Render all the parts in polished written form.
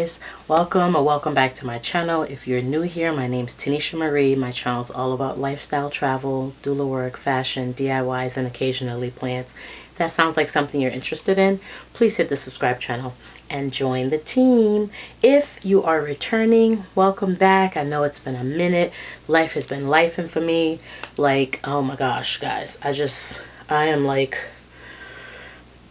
guys, welcome or welcome back to my channel. If you're new here, my name's Tanisha Marie. My channel is all about lifestyle, travel, doula work, fashion, DIYs, and occasionally plants. If that sounds like something you're interested in, please hit the subscribe channel and join the team. If you are returning, welcome back. I know it's been a minute. Life has been lifing for me. Like, oh my gosh, guys, I am like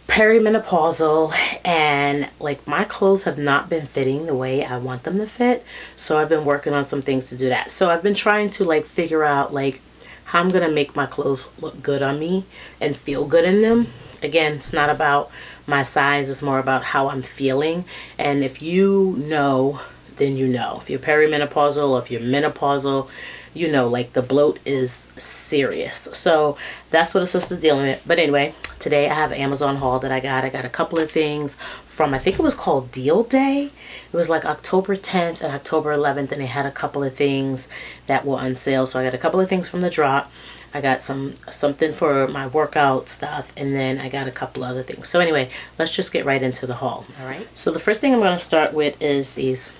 perimenopausal, and like my clothes have not been fitting the way I want them to fit, so I've been working on some things to do that. So I've been trying to like figure out like how I'm gonna make my clothes look good on me and feel good in them. Again, it's not about my size, it's more about how I'm feeling. And if you know, then you know. If you're perimenopausal or if you're menopausal, you know, like the bloat is serious. So that's what a sister's dealing with. But anyway, today I have an Amazon haul that I got. I got a couple of things from, I think it was called Deal Day. It was like October 10th and October 11th, and they had a couple of things that were on sale. So I got a couple of things from the drop. I got something for my workout stuff, and then I got a couple other things. So anyway, let's just get right into the haul. All right. So the first thing I'm going to start with is these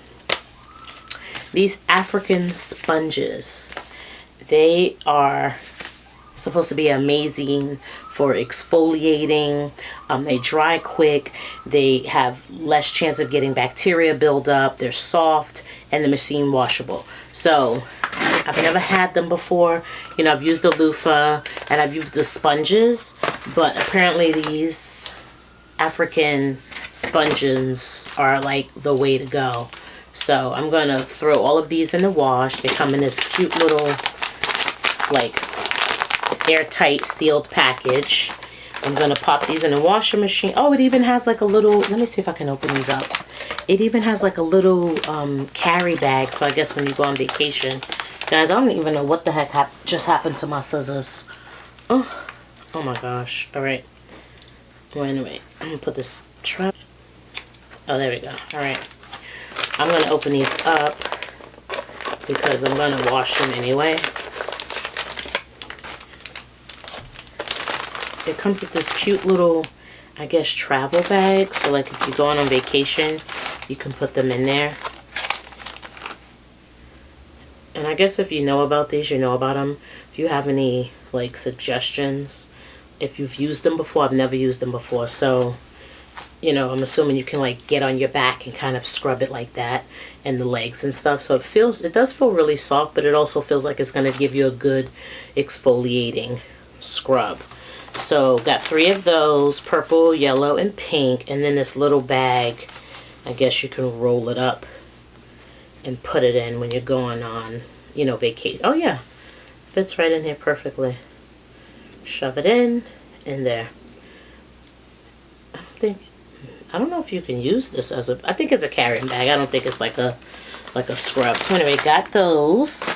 African sponges. They are supposed to be amazing for exfoliating. They dry quick. They have less chance of getting bacteria buildup. They're soft, and the machine washable. So I've never had them before. You know, I've used the loofah and I've used the sponges, but apparently these African sponges are like the way to go. So I'm going to throw all of these in the wash. They come in this cute little like airtight sealed package. I'm going to pop these in the washer machine. Oh, it even has like a little, let me see if I can open these up. It even has like a little carry bag. So I guess when you go on vacation. Guys, I don't even know what the heck just happened to my scissors. Oh my gosh. All right. Well, anyway, I'm going to put this trap. Oh, there we go. All right. I'm going to open these up because I'm going to wash them anyway. It comes with this cute little, I guess, travel bag. So like if you're going on vacation, you can put them in there. And I guess if you know about these, you know about them. If you have any like suggestions, if you've used them before, I've never used them before. So, you know, I'm assuming you can like get on your back and kind of scrub it like that, and the legs and stuff. So it does feel really soft, but it also feels like it's going to give you a good exfoliating scrub. So got 3 of those, purple, yellow, and pink. And then this little bag, I guess you can roll it up and put it in when you're going on, you know, vacation. Oh yeah, fits right in here perfectly. Shove it in there. I don't know if you can use this as a, I think it's a carrying bag. I don't think it's like a scrub. So anyway, got those.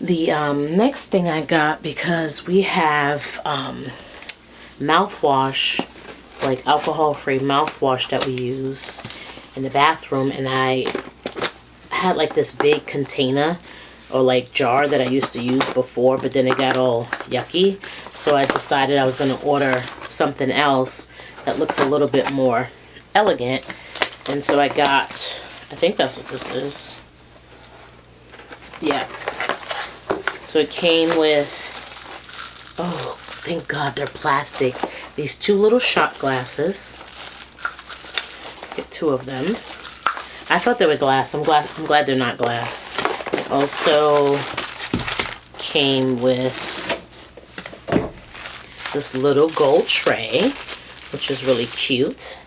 The next thing I got, because we have mouthwash, like alcohol-free mouthwash that we use in the bathroom, and I had like this big container or like jar that I used to use before, but then it got all yucky, so I decided I was going to order something else that looks a little bit more elegant. And so I got, I think that's what this is. Yeah. So it came with, oh, thank God they're plastic. These 2 little shot glasses. Get 2 of them. I thought they were glass. I'm glad they're not glass. Also came with this little gold tray, which is really cute.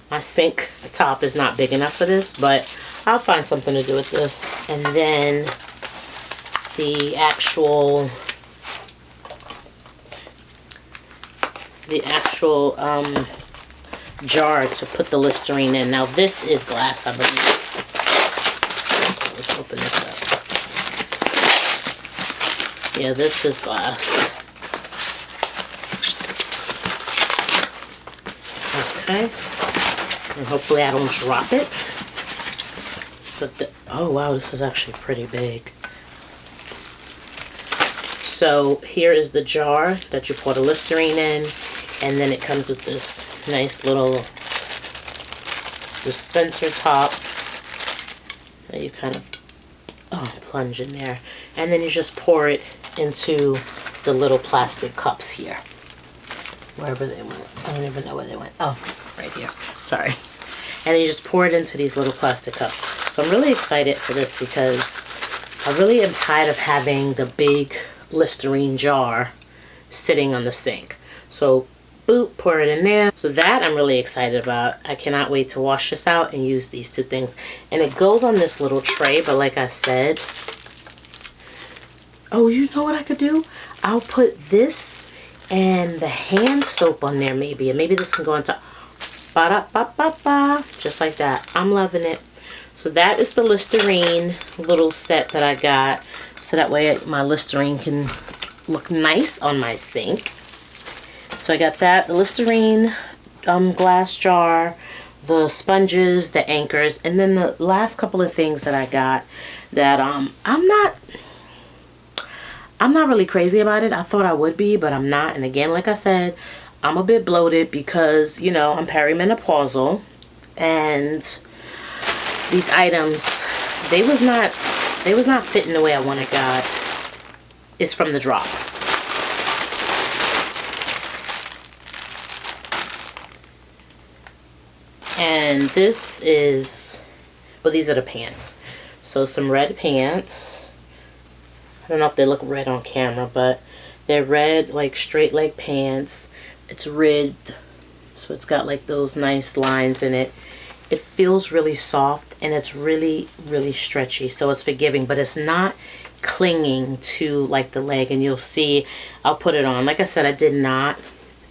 My sink top is not big enough for this, but I'll find something to do with this. And then the actual jar to put the Listerine in. Now this is glass, I believe. So let's open this up. Yeah, this is glass. Okay. And hopefully I don't drop it. But oh wow, this is actually pretty big. So here is the jar that you pour the Listerine in, and then it comes with this nice little dispenser top that you kind of plunge in there, and then you just pour it into the little plastic cups here, wherever they went. I don't even know where they went. Oh, right here. Sorry. And then you just pour it into these little plastic cups. So I'm really excited for this because I really am tired of having the big Listerine jar sitting on the sink. So boop, pour it in there. So that I'm really excited about. I cannot wait to wash this out and use these two things. And it goes on this little tray, but like I said, oh, you know what I could do? I'll put this and the hand soap on there maybe, and maybe this can go into ba-da-ba-ba-ba, just like that. I'm loving it. So that is the Listerine little set that I got, so that way my Listerine can look nice on my sink. So I got that, the Listerine glass jar, the sponges, the anchors, and then the last couple of things that I got that I'm not really crazy about it. I thought I would be, but I'm not. And again, like I said, I'm a bit bloated because, you know, I'm perimenopausal, and these items, they was not fitting the way I wanted. God, it's from the drop. And this is, well, these are the pants. So some red pants. I don't know if they look red on camera, but they're red, like straight leg pants. It's ribbed, so it's got like those nice lines in it. It feels really soft, and it's really, really stretchy, so it's forgiving, but it's not clinging to like the leg. And you'll see, I'll put it on. Like I said, I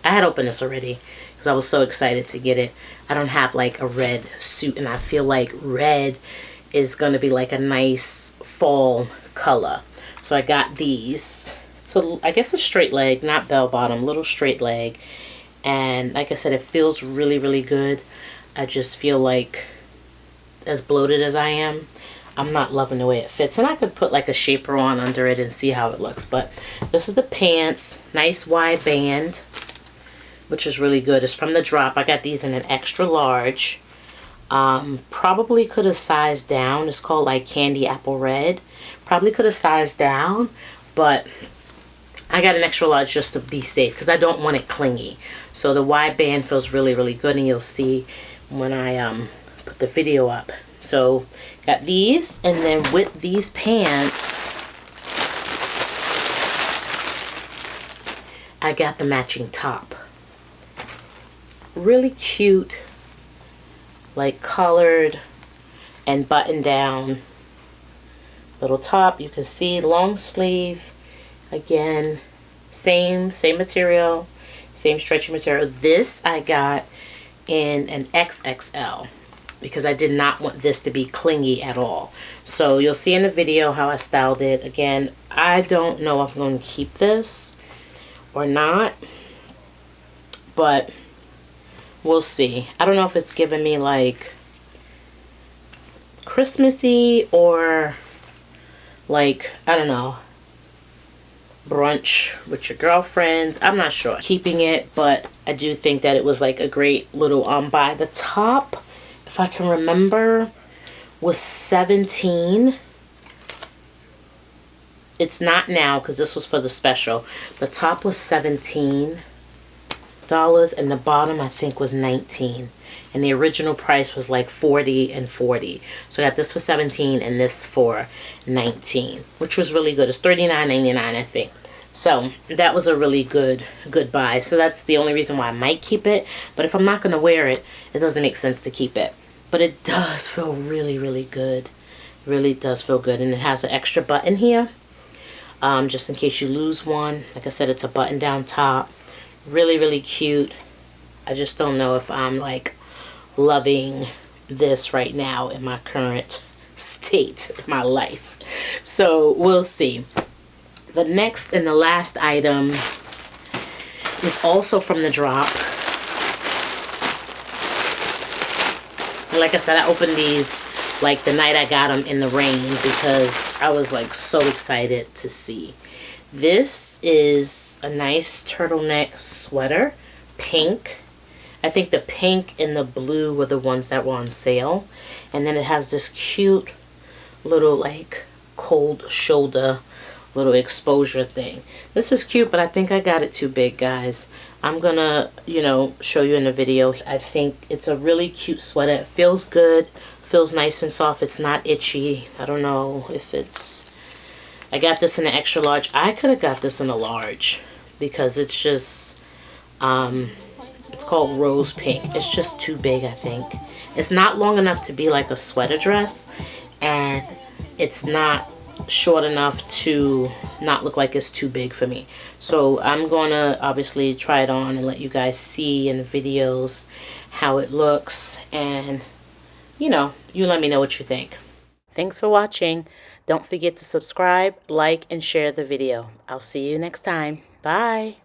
had opened this already because I was so excited to get it. I don't have like a red suit, and I feel like red is going to be like a nice fall color. So I got these. So I guess a straight leg, not bell bottom, little straight leg. And like I said, it feels really, really good. I just feel like, as bloated as I am, I'm not loving the way it fits. And I could put like a shaper on under it and see how it looks. But this is the pants, nice wide band, which is really good. It's from the drop. I got these in an extra large. Probably could have sized down. It's called like candy apple red. Probably could have sized down, but I got an extra large just to be safe because I don't want it clingy. So the wide band feels really, really good, and you'll see when I put the video up. So got these, and then with these pants, I got the matching top. Really cute, like colored and button down little top. You can see long sleeve. Again, same material, same stretchy material. This I got in an XXL because I did not want this to be clingy at all. So you'll see in the video how I styled it. Again, I don't know if I'm going to keep this or not, but we'll see. I don't know if it's giving me like Christmassy or like, I don't know, brunch with your girlfriends. I'm not sure. Keeping it, but I do think that it was like a great little buy. The top, if I can remember, was $17. It's not now because this was for the special. The top was $17 and the bottom I think was $19. And the original price was like $40 and $40. So I got this for $17 and this for $19, which was really good. It's $39.99, I think. So that was a really good buy. So that's the only reason why I might keep it. But if I'm not going to wear it, it doesn't make sense to keep it. But it does feel really, really good. Really does feel good. And it has an extra button here, just in case you lose one. Like I said, it's a button down top. Really, really cute. I just don't know if I'm like loving this right now in my current state of my life. So we'll see. The next and the last item is also from the drop. And like I said, I opened these like the night I got them in the rain because I was like so excited to see. This is a nice turtleneck sweater, pink. I think the pink and the blue were the ones that were on sale. And then it has this cute little like cold shoulder little exposure thing. This is cute, but I think I got it too big, guys. I'm gonna, you know, show you in the video. I think it's a really cute sweater. It feels good, feels nice and soft. It's not itchy. I don't know if it's, I got this in an extra large. I could have got this in a large because it's just it's called rose pink. It's just too big, I think. It's not long enough to be like a sweater dress, and it's not short enough to not look like it's too big for me. So I'm gonna obviously try it on and let you guys see in the videos how it looks, and you know, you let me know what you think. Thanks for watching. Don't forget to subscribe, like, and share the video. I'll see you next time. Bye.